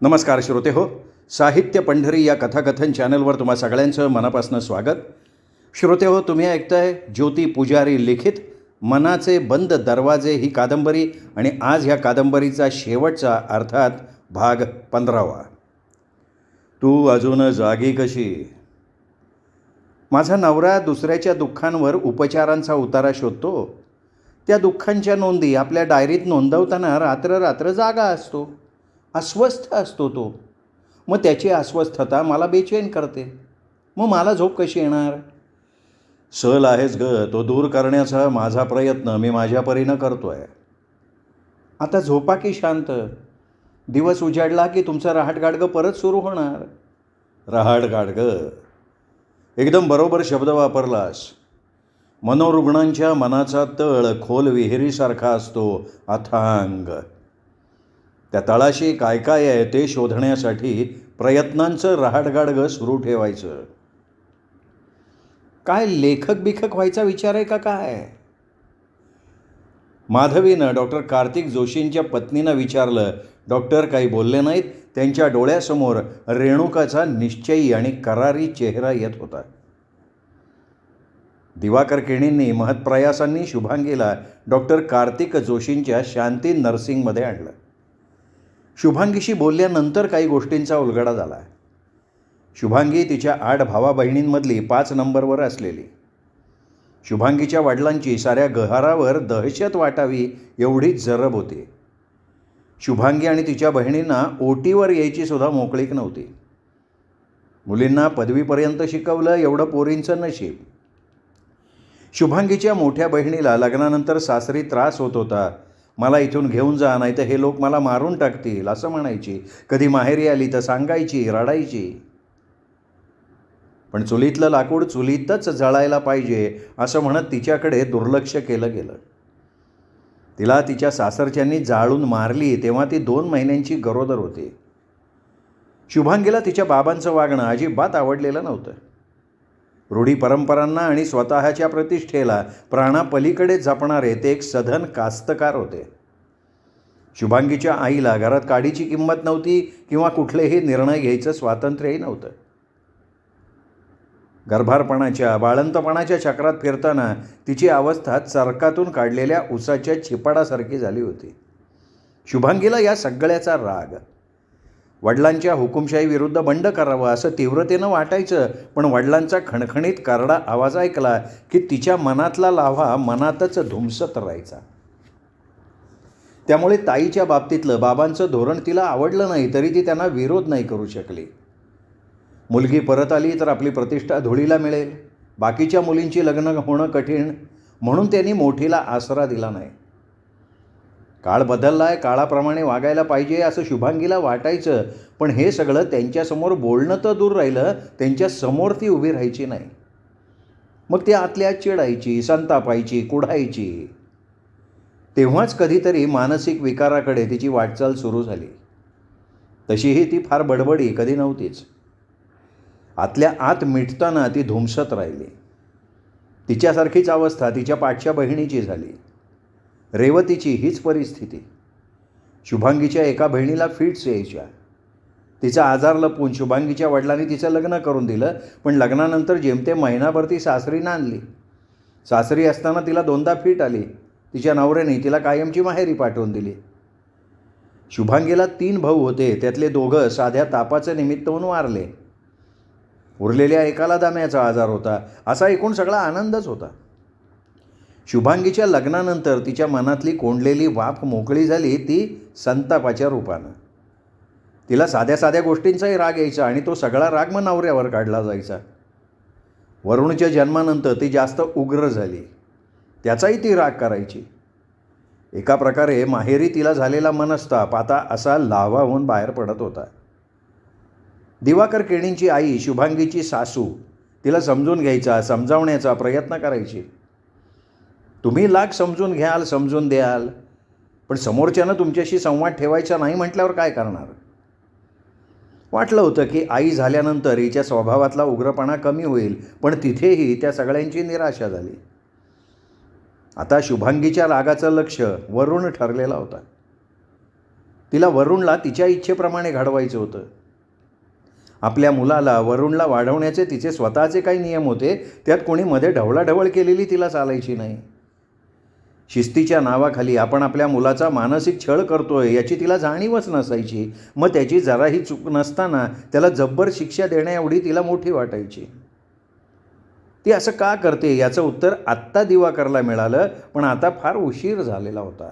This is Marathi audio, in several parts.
नमस्कार श्रोते हो. साहित्य पंढरी या कथाकथन चॅनलवर तुम्हा सगळ्यांचं मनापासून स्वागत. श्रोते हो, तुम्ही ऐकताय ज्योती पुजारी लिखित मनाचे बंद दरवाजे ही कादंबरी आणि आज ह्या कादंबरीचा शेवटचा अर्थात भाग 15वा. तू अजून जागी कशी? माझा नवरा दुसऱ्याच्या दुःखांवर उपचारांचा उतारा शोधतो. त्या दुःखांच्या नोंदी आपल्या डायरीत नोंदवताना रात्र रात्र जागा असतो. अस्वस्थ असतो तो. मग त्याची अस्वस्थता मला बेचैन करते. मग मला झोप कशी येणार? सल आहेच ग, तो दूर करण्याचा माझा प्रयत्न मी माझ्या परीनं करतोय. आता झोपा की शांत. दिवस उजाडला की तुमचं रहाटगाडगं परत सुरू होणार. रहाटगाडगं, एकदम बरोबर शब्द वापरलास. मनोरुग्णांच्या मनाचा तळ खोल विहिरीसारखा असतो, अथांग. त्या तळाशी काय काय आहे ते शोधण्यासाठी प्रयत्नांचं रहाटगाडगं सुरू ठेवायचं. काय लेखक बिखक व्हायचा विचार आहे का काय? माधवीनं डॉक्टर कार्तिक जोशींच्या पत्नीनं विचारलं. डॉक्टर काही बोलले नाहीत. त्यांच्या डोळ्यासमोर रेणुकाचा निश्चयी आणि करारी चेहरा येत होता. दिवाकर केणींनी महत्प्रयासांनी शुभांगीला डॉक्टर कार्तिक जोशींच्या शांती नर्सिंगमध्ये आणलं. शुभांगीशी बोलल्यानंतर काही गोष्टींचा उलगडा झाला. शुभांगी तिच्या 8 भावा बहिणींमधली 5 नंबरवर असलेली. शुभांगीच्या वडिलांची साऱ्या गहारावर दहशत वाटावी एवढी जरब होती. शुभांगी आणि तिच्या बहिणींना ओटीवर यायची सुद्धा मोकळीक नव्हती. मुलींना पदवीपर्यंत शिकवलं एवढं पोरींचं नशीब. शुभांगीच्या मोठ्या बहिणीला लग्नानंतर सासरी त्रास होत होता. मला इथून घेऊन जा, नाही तर हे लोक मला मारून टाकतील असं म्हणायची. कधी माहेरी आली तर सांगायची, रडायची. पण चुलीतलं लाकूड चुलीतच जळायला पाहिजे असं म्हणत तिच्याकडे दुर्लक्ष केलं गेलं. तिला तिच्या सासरच्यांनी जाळून मारली तेव्हा ती 2 महिन्यांची गरोदर होती. शुभांगीला तिच्या बाबांचं वागणं अजिबात आवडलेलं नव्हतं. रूढी परंपरांना आणि स्वतःच्या प्रतिष्ठेला प्राणापलीकडे जपणारे ते एक सधन कास्तकार होते. शुभांगीच्या आईला घरात काडीची किंमत नव्हती किंवा कुठलेही निर्णय घ्यायचं स्वातंत्र्यही नव्हतं. गर्भारपणाच्या बाळंतपणाच्या चक्रात फिरताना तिची अवस्था चरकातून काढलेल्या उसाच्या चिपाडासारखी झाली होती. शुभांगीला या सगळ्याचा राग. वडिलांच्या हुकुमशाही विरुद्ध बंड करावं असं तीव्रतेनं वाटायचं. पण वडिलांचा खणखणीत करडा आवाज ऐकला की तिच्या मनातला लाव्हा मनातच धुमसत राहायचा. त्यामुळे ताईच्या बाबतीतलं बाबांचं धोरण तिला आवडलं नाही तरी ती त्यांना विरोध नाही करू शकली. मुलगी परत आली तर आपली प्रतिष्ठा धुळीला मिळेल. बाकीच्या मुलींची लग्न होणं कठीण म्हणून त्यांनी मोठीला आसरा दिला नाही. काळ बदलला आहे, काळाप्रमाणे वागायला पाहिजे असं शुभांगीला वाटायचं. पण हे सगळं त्यांच्यासमोर बोलणं तर दूर राहिलं, त्यांच्या समोर ती उभी राहायची नाही. मग ती आतल्या चिडायची, संतापायची, कुढायची. तेव्हाच कधीतरी मानसिक विकाराकडे तिची वाटचाल सुरू झाली. तशीही ती फार बडबडी कधी नव्हतीच. आतल्या आत मिटताना ती धुमसत राहिली. तिच्यासारखीच अवस्था तिच्या पाठच्या बहिणीची झाली. रेवतीची हीच परिस्थिती. शुभांगीच्या एका बहिणीला फिट्स यायच्या. तिचा आजार लपवून शुभांगीच्या वडिलांनी तिचं लग्न करून दिलं. पण लग्नानंतर जेमतेम महिनाभर ती सासरी नांदली. सासरी असताना तिला 2दा फिट आली. तिच्या नवऱ्याने तिला कायमची माहेरी पाठवून दिली. शुभांगीला 3 भाऊ होते. त्यातले 2 साध्या तापाचं निमित्त म्हणून वारले. उरलेल्या एकाला दम्याचा आजार होता. असा एकूण सगळा आनंदच होता. शुभांगीच्या लग्नानंतर तिच्या मनातली कोंडलेली वाफ मोकळी झाली, ती संतापाच्या रूपानं. तिला साध्या साध्या गोष्टींचाही राग यायचा आणि तो सगळा राग मग नवऱ्यावर काढला जायचा. वरुणच्या जन्मानंतर ती जास्त उग्र झाली. त्याचाही ती राग करायची. एका प्रकारे माहेरी तिला झालेला मनस्ताप आता असा लाव्हा होऊन बाहेर पडत होता. दिवाकर केणींची आई, शुभांगीची सासू, तिला समजून घ्यायचा, समजावण्याचा प्रयत्न करायची. तुम्ही लाख समजून घ्याल, समजून द्याल, पण समोरच्यानं तुमच्याशी संवाद ठेवायचा नाही म्हटल्यावर काय करणार? वाटलं होतं की आई झाल्यानंतर हिच्या स्वभावातला उग्रपणा कमी होईल, पण तिथेही त्या सगळ्यांची निराशा झाली. आता शुभांगीच्या रागाचं लक्ष वरुण ठरलेला होता. तिला वरुणला तिच्या इच्छेप्रमाणे घडवायचं होतं. आपल्या मुलाला वरुणला वाढवण्याचे तिचे स्वतःचे काही नियम होते, त्यात कोणी मध्ये ढवळाढवळ केलेली तिला चालायची नाही. शिस्तीच्या नावाखाली आपण आपल्या मुलाचा मानसिक छळ करतोय याची तिला जाणीवच नसायची. मग त्याची जराही चूक नसताना त्याला जब्बर शिक्षा देण्याएवढी तिला मोठी वाटायची. ती असं का करते याचं उत्तर आत्ता दिवाकरला मिळालं, पण आता फार उशीर झालेला होता.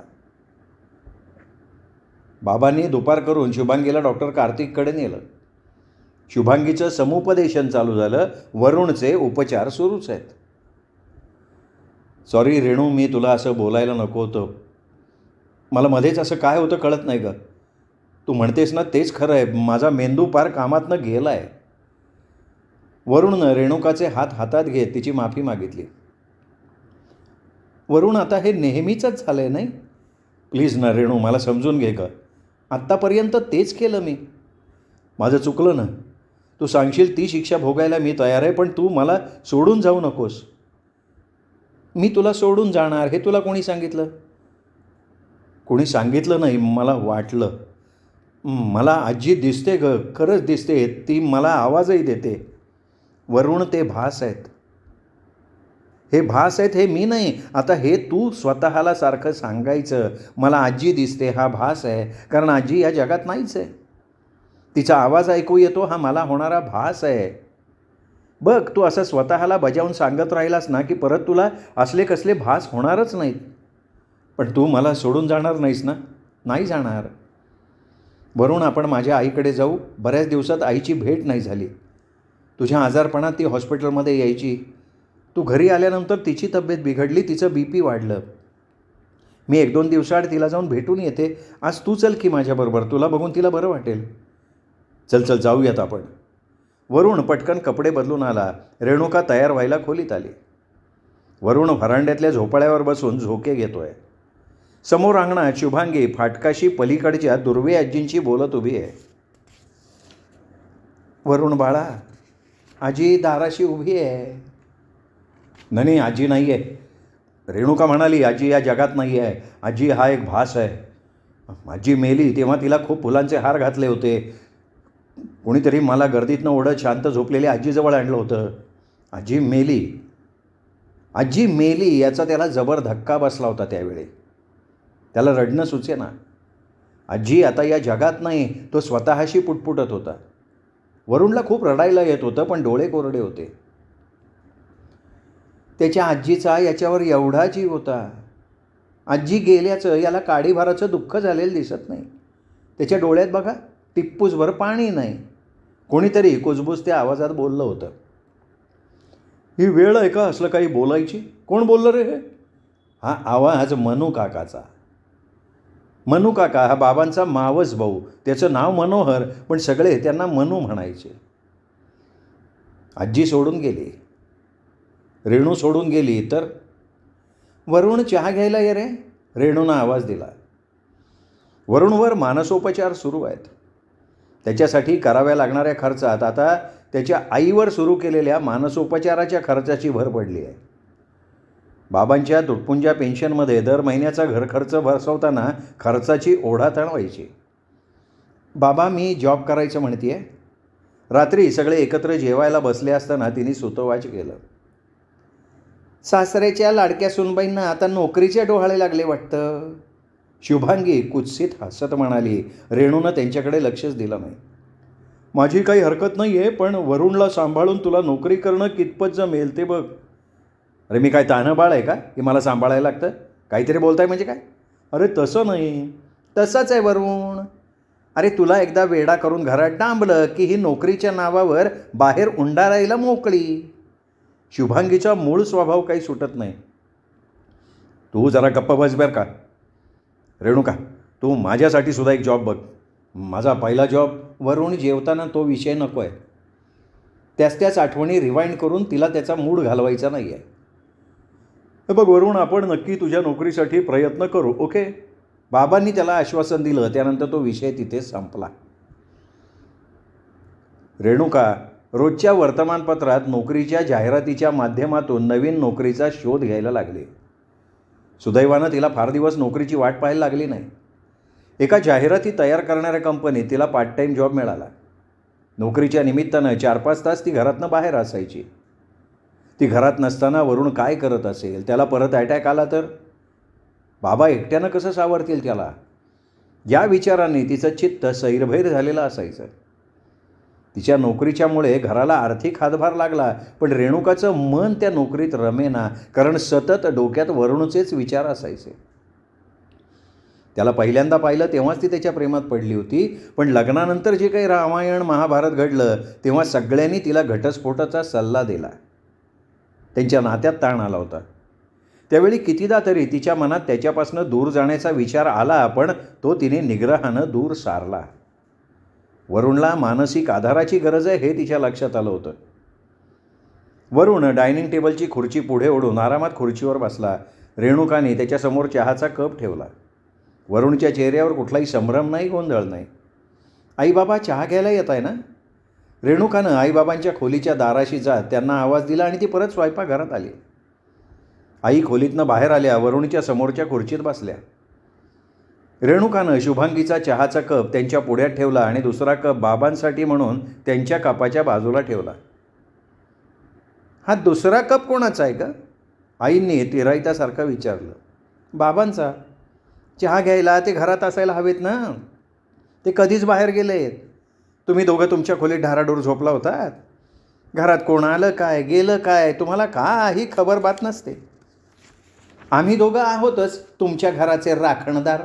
बाबांनी दुपार करून शुभांगीला डॉक्टर कार्तिककडे नेलं. शुभांगीचं समुपदेशन चालू झालं. वरुणचे उपचार सुरूच आहेत. सॉरी रेणू, मी तुला असं बोलायला नको होतं. मला मध्येच असं काय होतं कळत नाही गं. तू म्हणतेस ना तेच खरं आहे. माझा मेंदू पार कामातनं गेला आहे. वरुणनं रेणुकाचे हात हातात घेत तिची माफी मागितली. वरुण, आता हे नेहमीचंच झालं आहे नाही? प्लीज ना रेणू, मला समजून घे गं. आत्तापर्यंत तेच केलं मी. माझं चुकलं ना. तू सांगशील ती शिक्षा भोगायला मी तयार आहे, पण तू मला सोडून जाऊ नकोस. मी तुला सोडून जाणार हे तुला कोणी सांगितलं? कोणी सांगितलं नाही, मला वाटलं. मला आजी दिसते ग, खरंच दिसते. ती मला आवाजही देते. वरुण, ते भास आहेत. हे भास आहेत, हे मी नाही. आता हे तू स्वतःला सारखं सांगायचं, मला आजी दिसते हा भास आहे, कारण आजी या जगात नाहीच आहे. तिचा आवाज ऐकू येतो हा मला होणारा भास आहे. बघ, तू असं स्वतःला बजावून सांगत राहिलास ना की परत तुला असले कसले भास होणारच नाहीत. पण तू मला सोडून जाणार नाहीस ना? नाही जाणार. वरुण, आपण माझ्या आईकडे जाऊ. बऱ्याच दिवसात आईची भेट नाही झाली. तुझ्या आजारपणात ती हॉस्पिटलमध्ये यायची. तू घरी आल्यानंतर तिची तब्येत बिघडली, तिचं BP वाढलं. मी 1-2 दिवसाआड तिला जाऊन भेटून येते. आज तू चल की माझ्याबरोबर, तुला बघून तिला बरं वाटेल. चल चल जाऊयात आपण. वरुण पटकन कपडे बदलून आला. रेणुका तयार व्हायला खोलीत आली. वरुण व्हरांड्यातल्या झोपाळ्यावर बसून झोके घेतोय. समोर अंगणात शुभांगी फाटकाशी पलीकडच्या दुर्वे आजींची बोलत उभी आहे. वरुण बाळा, आजी दाराशी उभी आहे. नाही, आजी नाही आहे. रेणुका म्हणाली, आजी या जगात नाही आहे. आजी हा एक भास आहे. आजी मेली तेव्हा तिला खूप फुलांचे हार घातले होते. कोणीतरी मला गर्दीतनं ओढत शांत झोपलेल्या आजीजवळ आणलं होतं. आजी मेली. आजी मेली याचा त्याला जबर धक्का बसला होता. त्यावेळी त्याला रडणं सुचेना. आजी आता या जगात नाही. तो स्वतःशी पुटपुटत होता. वरुणला खूप रडायला येत होतं, पण डोळे कोरडे होते. त्याच्या आजीचा याच्यावर एवढा जीव होता. आजी गेल्याचं याला काडीभाराचं दुःख झालेलं दिसत नाही. त्याच्या डोळ्यात बघा, टिप्पूसभर पाणी नाही. कोणीतरी कुजबुजत्या आवाजात बोललं होतं, ही वेळ आहे का असलं काही बोलायची? कोण बोललं रे हे? हा आवाज मनू काकाचा. मनू काका हा बाबांचा मावस भाऊ. त्याचं नाव मनोहर, पण सगळे त्यांना मनू म्हणायचे. आजी सोडून गेली. रेणू सोडून गेली तर वरुण चहा घ्यायला ये रे, रेणूनं आवाज दिला. वरुणवर मानसोपचार सुरू आहेत. त्याच्यासाठी कराव्या लागणाऱ्या खर्चात आता त्याच्या आईवर सुरू केलेल्या मानसोपचाराच्या खर्चाची भर पडली आहे. बाबांच्या तुटपुंजा पेन्शनमध्ये दर महिन्याचा घरखर्च बसवताना खर्चाची ओढाताण व्हायची. बाबा, मी जॉब करायचं म्हणते आहे. रात्री सगळे एकत्र जेवायला बसले असताना तिने सुतोवाच केलं. सासऱ्याच्या लाडक्या सुनबाईंना आता नोकरीचे डोहाळे लागले वाटतं. शुभांगी कुत्सित हसत म्हणाली. रेणूनं त्यांच्याकडे लक्षच दिलं नाही. माझी काही हरकत नाही आहे, पण वरुणला सांभाळून तुला नोकरी करणं कितपत जमेल ते बघ. अरे मी काय तानं बाळ आहे का की मला सांभाळायला लागतं? काहीतरी बोलताय म्हणजे काय? अरे तसं नाही. तसंच आहे वरुण. अरे तुला एकदा वेडा करून घरात डांबलं की ही नोकरीच्या नावावर बाहेर उंडारायला मोकळी. शुभांगीचा मूळ स्वभाव काही सुटत नाही. तू जरा गप्प बस बरं का. रेणुका, तू माझ्यासाठी सुद्धा एक जॉब बघ. माझा पहिला जॉब. वरुण जेवताना तो विषय नको आहे. त्याच आठवणी रिवाइंड करून तिला त्याचा मूड घालवायचा नाही आहे. हे बघ वरुण, आपण नक्की तुझ्या नोकरीसाठी प्रयत्न करू, ओके? बाबांनी त्याला आश्वासन दिलं. त्यानंतर तो विषय तिथे संपला. रेणुका रोजच्या वर्तमानपत्रात नोकरीच्या जाहिरातीच्या माध्यमातून नवीन नोकरीचा शोध घ्यायला लागली. सुदैवानं तिला फार दिवस नोकरीची वाट पाहायला लागली नाही. एका जाहिराती तयार करणाऱ्या कंपनीत तिला पार्ट टाईम जॉब मिळाला. नोकरीच्या निमित्तानं 4-5 तास ती घरातनं बाहेर असायची. ती घरात नसताना वरुण काय करत असेल, त्याला परत अटॅक आला तर बाबा एकट्यानं कसं सावरतील त्याला, या विचारांनी तिचं चित्त सैरभैर झालेलं असायचं. तिच्या नोकरीच्यामुळे घराला आर्थिक हातभार लागला, पण रेणुकाचं मन त्या नोकरीत रमेना, कारण सतत डोक्यात वरुणचेच विचार असायचे. त्याला पहिल्यांदा पाहिलं तेव्हाच ती त्याच्या प्रेमात पडली होती, पण लग्नानंतर जे काही रामायण महाभारत घडलं तेव्हा सगळ्यांनी तिला घटस्फोटाचा सल्ला दिला. त्यांच्या नात्यात ताण आला होता. त्यावेळी कितीदा तरी तिच्या मनात त्याच्यापासून दूर जाण्याचा विचार आला, पण तो तिने निग्रहानं दूर सारला. वरुणला मानसिक आधाराची गरज आहे हे तिच्या लक्षात आलं होतं. वरुण डायनिंग टेबलची खुर्ची पुढे ओढून आरामात खुर्चीवर बसला. रेणुकाने त्याच्यासमोर चहाचा कप ठेवला. वरुणच्या चेहऱ्यावर कुठलाही संभ्रम नाही, गोंधळ नाही. आईबाबा चहा घ्यायला येत आहे ना? रेणुकानं आईबाबांच्या खोलीच्या दाराशी जात त्यांना आवाज दिला आणि ती परत स्वयंपाकघरात आली. आई खोलीतनं बाहेर आल्या, वरुणच्या समोरच्या खुर्चीत बसल्या. रेणुकानं शुभांगीचा चहाचा कप त्यांच्या पुढ्यात ठेवला आणि दुसरा कप बाबांसाठी म्हणून त्यांच्या कपाच्या बाजूला ठेवला. हा दुसरा कप कोणाचा आहे का? आईंनी तिराईतासारखं विचारलं. बाबांचा. चहा घ्यायला ते घरात असायला हवेत ना, ते कधीच बाहेर गेलेत. तुम्ही दोघं तुमच्या खोलीत ढाराडूर झोपला होतात. घरात कोण आलं काय, गेलं काय, तुम्हाला काही खबर बात नसते. आम्ही दोघं आहोतच तुमच्या घराचे राखणदार.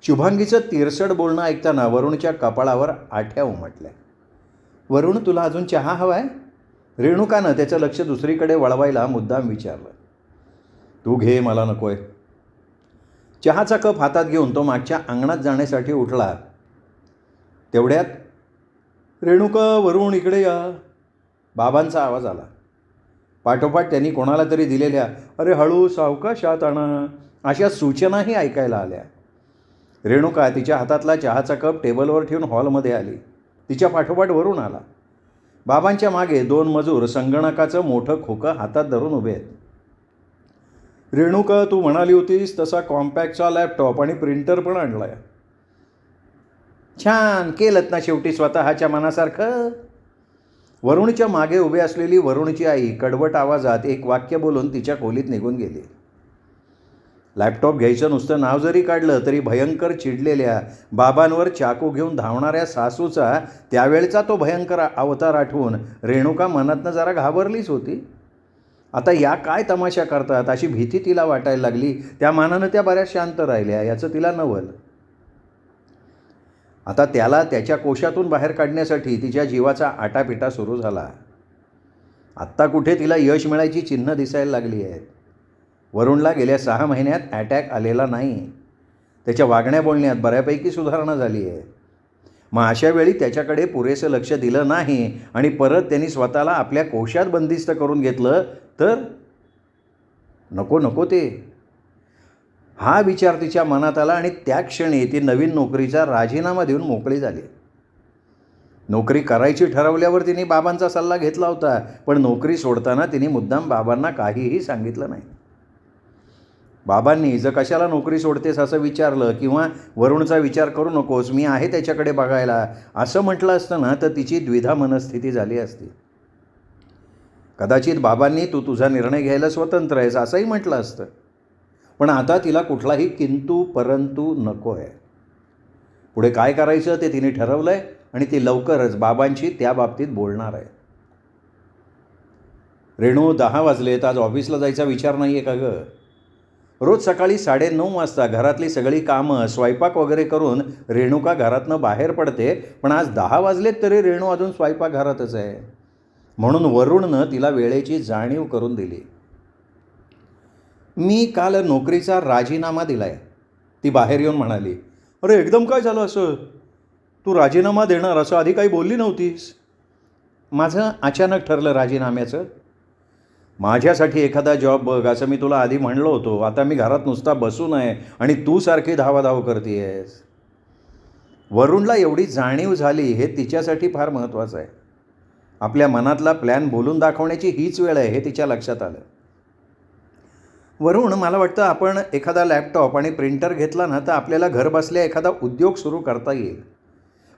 शुभांगीचं तिरसट बोलणं ऐकताना वरुणच्या कपाळावर आठ्या उमटल्या. वरुण, तुला अजून चहा हवा आहे? रेणुकानं त्याचं लक्ष दुसरीकडे वळवायला मुद्दाम विचारलं. तू घे, मला नकोय. चहाचा कप हातात घेऊन तो मागच्या अंगणात जाण्यासाठी उठला. तेवढ्यात रेणुका, वरुण इकडे या, बाबांचा आवाज आला. पाठोपाठ त्यांनी कोणाला तरी दिलेल्या अरे हळू, सावकाशात आणा अशा सूचनाही ऐकायला आल्या. रेणुका तिच्या हातातला चहाचा कप टेबलवर ठेवून हॉलमध्ये आली. तिच्या पाठोपाठ वरुण आला. बाबांच्या मागे 2 मजूर संगणकाचं मोठं खोकं हातात धरून उभे आहेत. रेणुका, तू म्हणाली होतीस तसा कॉम्पॅक्टचा लॅपटॉप आणि प्रिंटर पण आणलाय. छान केलंत ना शेवटी स्वतःच्या मनासारखं. वरुणच्या मागे उभे असलेली वरुणची आई कडवट आवाजात एक वाक्य बोलून तिच्या खोलीत निघून गेली. लॅपटॉप घ्यायचं नुसतं नाव जरी काढलं तरी भयंकर चिडलेल्या, बाबांवर चाकू घेऊन धावणाऱ्या सासूचा त्यावेळचा तो भयंकर अवतार आठवून रेणुका मनातनं जरा घाबरलीच होती. आता या काय तमाशा करतात अशी भीती तिला वाटायला लागली. त्या मानानं त्या बऱ्याच शांत राहिल्या, याचं तिला नवल. आता त्याला त्याच्या कोशातून बाहेर काढण्यासाठी तिच्या जीवाचा आटापिटा सुरू झाला. आत्ता कुठे तिला यश मिळायची चिन्ह दिसायला लागली आहेत. वरुणला गेल्या 6 महिन्यात अटॅक आलेला नाही. त्याच्या वागण्या बोलण्यात बऱ्यापैकी सुधारणा झाली आहे. मग अशा वेळी त्याच्याकडे पुरेसं लक्ष दिलं नाही आणि परत त्यांनी स्वतःला आपल्या कोशात बंदिस्त करून घेतलं तर नको नको ते. हा विचार तिच्या मनात आला आणि त्या क्षणी ती नवीन नोकरीचा राजीनामा देऊन मोकळी झाली. नोकरी करायची ठरवल्यावर तिने बाबांचा सल्ला घेतला होता, पण नोकरी सोडताना तिने मुद्दाम बाबांना काहीही सांगितलं नाही. बाबांनी जर कशाला नोकरी सोडतेस असं विचारलं किंवा वरुणचा विचार करू नकोस, मी आहे त्याच्याकडे बघायला असं म्हटलं असतं ना तर तिची द्विधा मनस्थिती झाली असती. कदाचित बाबांनी तू तुझा निर्णय घ्यायला स्वतंत्र आहेस असंही म्हटलं असतं. पण आता तिला कुठलाही किंतु परंतु नको आहे. पुढे काय करायचं ते तिने ठरवलं आहे आणि ती लवकरच बाबांशी त्या बाबतीत बोलणार आहे. रेणू, 10 वाजलेत, आज ऑफिसला जायचा विचार नाही आहे का गं? रोज सकाळी 9:30 वाजता घरातली सगळी कामं स्वयंपाक वगैरे करून रेणुका घरातनं बाहेर पडते, पण आज 10 वाजलेत तरी रेणू अजून स्वयंपाकघरातच आहे. म्हणून वरुणनं तिला वेळेची जाणीव करून दिली. मी काल नोकरीचा राजीनामा दिला आहे, ती बाहेर येऊन म्हणाली. अरे एकदम काय झालं असं? तू राजीनामा देणार असं आधी काही बोलली नव्हतीस. माझं अचानक ठरलं राजीनाम्याचं. माझ्यासाठी एखादा जॉब बघ असं मी तुला आधी म्हणलो होतो. आता मी घरात नुसता बसू नये आणि तू सारखी धावाधाव करतेयस. वरुणला एवढी जाणीव झाली हे तिच्यासाठी फार महत्त्वाचं आहे. आपल्या मनातला प्लॅन बोलून दाखवण्याची हीच वेळ आहे हे तिच्या लक्षात आलं. वरून मला वाटतं आपण एखादा लॅपटॉप आणि प्रिंटर घेतला ना तर आपल्याला घरबसल्या एखादा उद्योग सुरू करता येईल.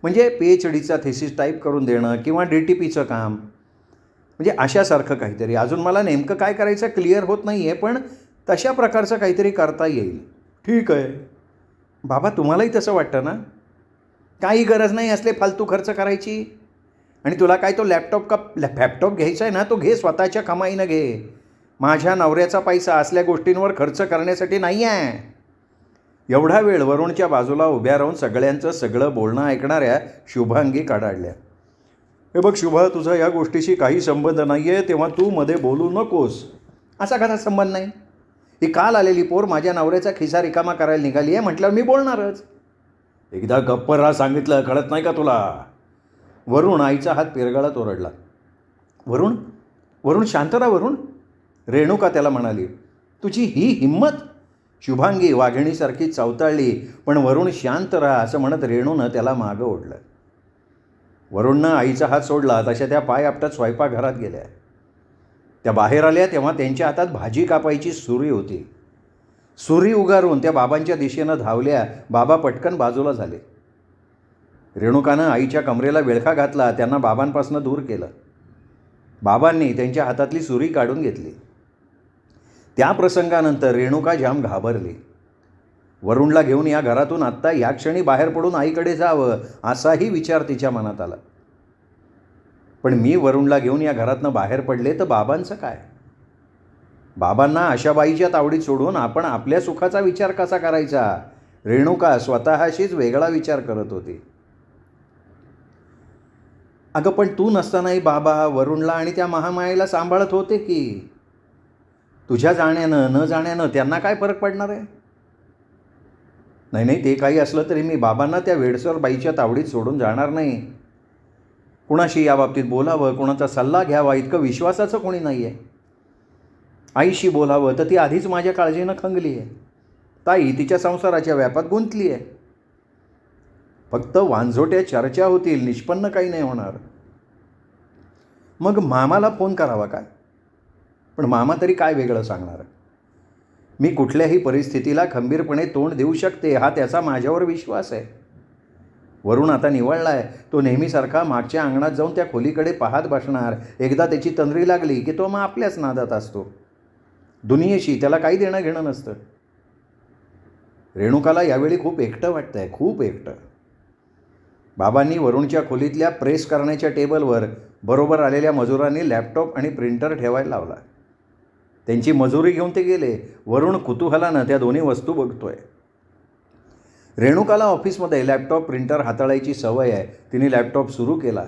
म्हणजे PhDचा थिसिस टाईप करून देणं किंवा DTPचं काम, म्हणजे अशासारखं काहीतरी. अजून मला नेमकं काय करायचं क्लिअर होत नाही आहे, पण तशा प्रकारचं काहीतरी करता येईल. ठीक आहे. बाबा तुम्हालाही तसं वाटतं ना? काही गरज नाही असले फालतू खर्च करायची. आणि तुला काय तो फॅपटॉप घ्यायचा आहे ना, तो घे, स्वतःच्या कमाईनं घे. माझ्या नवऱ्याचा पैसा असल्या गोष्टींवर खर्च करण्यासाठी नाही आहे. एवढा वेळ वरुणच्या बाजूला उभ्या राहून सगळ्यांचं सगळं बोलणं ऐकणाऱ्या शुभांगी कडाडल्या. हे बघ शुभा, तुझा या गोष्टीशी काही संबंध नाही आहे, तेव्हा तू मध्ये बोलू नकोस. असा कसा संबंध नाही? ही काल आलेली पोर माझ्या नवऱ्याचा खिसा रिकामा करायला निघाली आहे म्हटल्यावर मी बोलणारच. एकदा गप्प राहा सांगितलं, कळत नाही का तुला? वरुण आईचा हात पिरगाळत ओरडला. वरुण वरुण शांत राहा वरुण, रेणुका त्याला म्हणाली. तुझी ही हिंमत? शुभांगी वाघिणीसारखी चावताळली, पण वरुण शांत राहा असं म्हणत रेणूनं त्याला मागं ओढलं. वरुणनं आईचा हात सोडला तशा त्या पाय आपटत स्वयंपाकघरात गेल्या. त्या बाहेर आल्या तेव्हा त्यांच्या हातात भाजी कापायची सुरी होती. सुरी उगारून त्या बाबांच्या दिशेनं धावल्या. बाबा पटकन बाजूला झाले. रेणुकानं आईच्या कमरेला विळखा घातला, त्यांना बाबांपासून दूर केलं. बाबांनी त्यांच्या हातातली सुरी काढून घेतली. त्या प्रसंगानंतर रेणुका जाम घाबरली. वरुणला घेऊन या घरातून आत्ता या क्षणी बाहेर पडून आईकडे जावं असाही विचार तिच्या मनात आला. पण मी वरुणला घेऊन या घरातनं बाहेर पडले तर बाबांचं काय? बाबांना आशाबाईच्या तावडीत सोडून आपण आपल्या सुखाचा विचार कसा करायचा? रेणुका स्वतःशीच वेगळा विचार करत होती. अगं पण तू नसतानाही बाबा वरुणला आणि त्या महामायेला सांभाळत होते की. तुझ्या जाण्यानं न जाण्यानं त्यांना काय फरक पडणार आहे? नाही, ते काही असलं तरी मी बाबांना त्या वेडसर बाईच्या तावडीत सोडून जाणार नाही. कुणाशी याबाबतीत बोलावं, कुणाचा सल्ला घ्यावा इतकं विश्वासाचं कोणी नाही आहे. आईशी बोलावं तर ती आधीच माझ्या काळजीनं खंगली आहे. ताई तिच्या संसाराच्या व्यापात गुंतली आहे. फक्त वांझोट्या चर्चा होतील, निष्पन्न काही नाही होणार. मग मामाला फोन करावा का? पण मामा तरी काय वेगळं सांगणार? मी कुठल्याही परिस्थितीला खंबीरपणे तोंड देऊ शकते हा त्याचा माझ्यावर विश्वास आहे. वरुण आता निवळला आहे. तो नेहमीसारखा मागच्या अंगणात जाऊन त्या खोलीकडे पाहत बसणार. एकदा त्याची तंद्री लागली की तो मग आपल्याच नादात असतो. दुनियेशी त्याला काही देणं घेणं नसतं. रेणुकाला यावेळी खूप एकटं वाटतं आहे, खूप एकटं. बाबांनी वरुणच्या खोलीतल्या प्रेस करण्याच्या टेबलवर बरोबर आलेल्या मजुरांनी लॅपटॉप आणि प्रिंटर ठेवायला लावला. त्यांची मजुरी घेऊन ते गेले. वरुण कुतूहलानं त्या दोन्ही वस्तू बघतोय. रेणुकाला ऑफिसमध्ये लॅपटॉप प्रिंटर हाताळायची सवय आहे. तिने लॅपटॉप सुरू केला.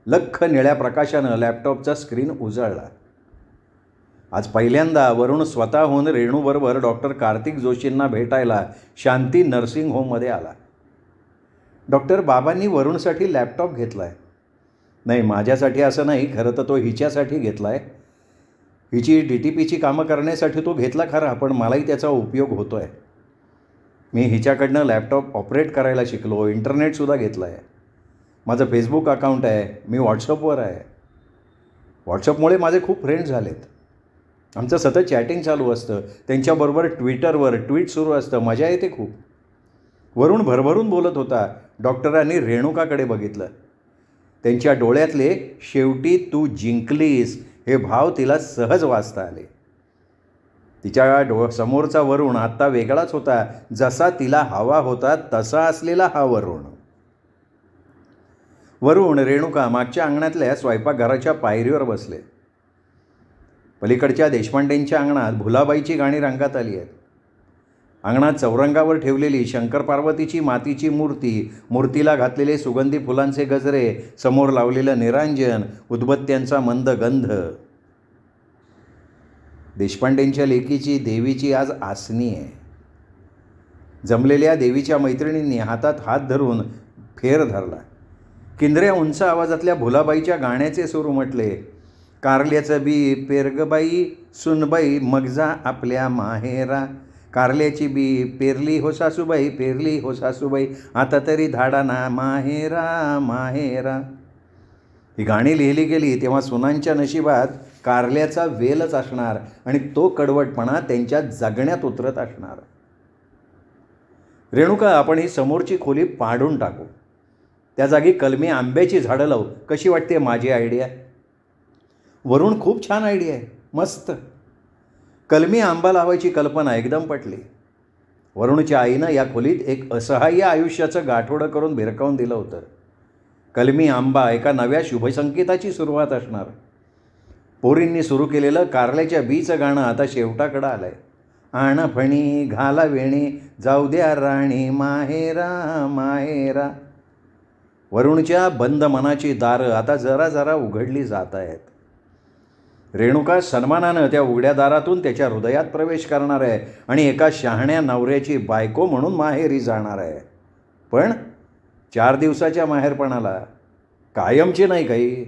लख्ख निळ्या प्रकाशानं लॅपटॉपचा स्क्रीन उजळला. आज पहिल्यांदा वरुण स्वतःहून रेणूबरोबर डॉक्टर कार्तिक जोशींना भेटायला शांती नर्सिंग होममध्ये आला. डॉक्टर, बाबांनी वरुणसाठी लॅपटॉप घेतला आहे. नाही, माझ्यासाठी असं नाही, खरं तर तो हिच्यासाठी घेतला आहे. हिची DTPची कामं करण्यासाठी तो घेतला खरा, पण मलाही त्याचा उपयोग होतो आहे. मी हिच्याकडनं लॅपटॉप ऑपरेट करायला शिकलो, इंटरनेटसुद्धा घेतलं आहे. माझं फेसबुक अकाउंट आहे, मी व्हॉट्सअपवर आहे. व्हॉट्सअपमुळे माझे खूप फ्रेंड्स झालेत. आमचं सतत चॅटिंग चालू असतं. त्यांच्याबरोबर ट्विटरवर ट्विट सुरू असतं. मजा येते खूप. वरुण भरभरून बोलत होता. डॉक्टरांनी रेणुकाकडे बघितलं. त्यांच्या डोळ्यातले शेवटी तू जिंकलीस हे भाव तिला सहज वाचता आले. तिच्या समोरचा वरुण आत्ता वेगळाच होता. जसा तिला हवा होता तसा असलेला हा वरुण. वरुण रेणुका मागच्या अंगणातल्या स्वयंपाकघराच्या पायरीवर बसले. पलीकडच्या देशपांडेंच्या अंगणात भुलाबाईची गाणी रंगात आली आहेत. अंगणात चौरंगावर ठेवलेली शंकर पार्वतीची मातीची मूर्ती, मूर्तीला घातलेले सुगंधी फुलांचे गजरे, समोर लावलेलं निरांजन, उदबत्त्यांचा मंद गंध. देशपांडेंच्या लेकीची देवीची आज आसनी आहे. जमलेल्या देवीच्या मैत्रिणींनी हातात हात धरून फेर धरला. किंद्र्या उंच आवाजातल्या भुलाबाईच्या गाण्याचे सूर म्हटले. कारल्याचं बी पेरगबाई सुनबाई मग जा आपल्या माहेरा. कारल्याची बी पेरली हो सासूबाई, पेरली हो सासूबाई, आता तरी धाडाना माहेरा माहेरा. ही गाणी लिहिली गेली तेव्हा सुनांच्या नशिबात कारल्याचा वेलच असणार आणि तो कडवटपणा त्यांच्या जगण्यात उतरत असणार. रेणुका, आपण ही समोरची खोली पाडून टाकू, त्या जागी कलमी आंब्याची झाडं लावू. कशी वाटते माझी आयडिया? वरुण, खूप छान आयडिया आहे, मस्त. कलमी आंबा लावायची कल्पना एकदम पटली. वरुणच्या आईनं या खोलीत एक असहाय्य आयुष्याचं गाठोडं करून भिरकावून दिलं होतं. कलमी आंबा एका नव्या शुभसंकेताची सुरुवात असणार. पोरींनी सुरू केलेलं कारल्याच्या बीचं गाणं आता शेवटाकडं आलं आहे. आण फणी घाला वेणी जाऊ द्या राणी माहेरा माहेरा. वरुणच्या बंद मनाची दारं आता जरा जरा उघडली जात आहेत. रेणुका सन्मानानं त्या उघड्या दारातून त्याच्या हृदयात प्रवेश करणार आहे आणि एका शहाण्या नवऱ्याची बायको म्हणून माहेरी जाणार आहे. पण 4 दिवसाच्या माहेरपणाला, कायमची नाही काही.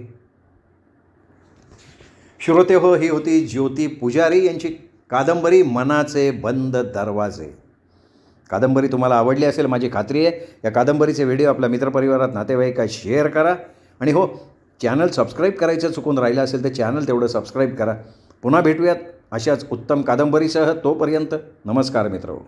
श्रोते हो, ही होती ज्योती पुजारी यांची कादंबरी मनाचे बंद दरवाजे. कादंबरी तुम्हाला आवडली असेल माझी खात्री आहे. या कादंबरीचे व्हिडिओ आपल्या मित्रपरिवारात, नातेवाईकात शेअर करा. आणि हो, चॅनल सबस्क्राईब करायचं चुकून राहिलं असेल तर चॅनल तेवढं सबस्क्राईब करा. पुन्हा भेटूयात अशाच उत्तम कादंबरीसह. तोपर्यंत नमस्कार मित्रहो.